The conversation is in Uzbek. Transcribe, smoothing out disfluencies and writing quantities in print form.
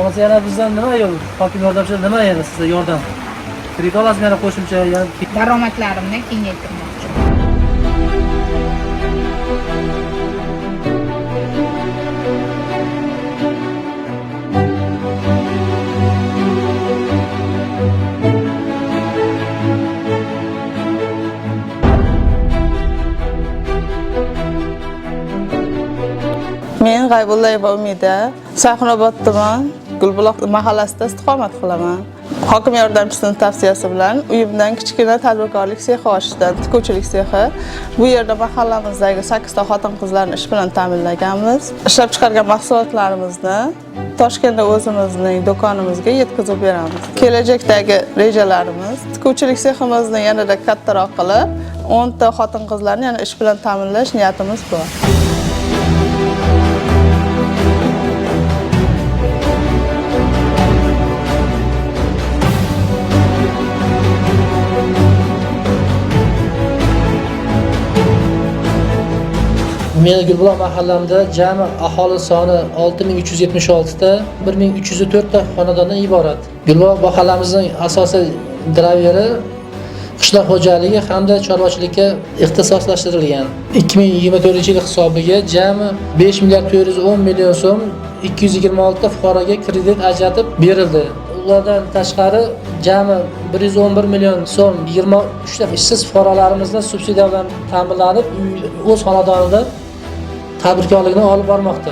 Bo'lmasa yana bizdan nima yo'q? Hokim yordamchilari nima yana sizga yordam? Kredit olasizmi yana qo'shimcha yana Daromadlarimni kengaytirmoqchi. Men G'aybullaeva Umida, Saxnobod tuman Gulbuloq mahallasida istiqomat qilaman. Hokim yordamchisining tavsiyasi bilan uyimdan kichkina tadbirkorlik sexi ochishdan, tikuvchilik sexi. Bu yerda mahallamizdagi 8 ta xotin-qizlarni ish bilan ta'minlaganmiz. Ishlab chiqargan mahsulotlarimizni Toshkentda o'zimizning do'konimizga yetkazib beramiz. Kelajakdagi rejalarimiz tikuvchilik seximizni yanada kattaroq qilib, 10 ta xotin-qizlarni yana ish bilan ta'minlash niyatimiz bor. Meni Gulbuloq mahallamda jami aholi soni 6376 ta, 1304 ta xonadondan iborat. Gulbuloq mahallamizning asosiy drayveri qishloq xo'jaligi hamda chorvachilikka ixtisoslashtirilgan. 2024-yil hisobiga jami 5 milliard 410 million so'm 226 ta fuqaroga kredit ajratib berildi. Ulardan tashqari jami 111 million so'm 23 ta ishsiz fuqarolarimizni subsidiya bilan ta'minlanib, o'z xonadonida tadbirkorlikni olib bormoqda.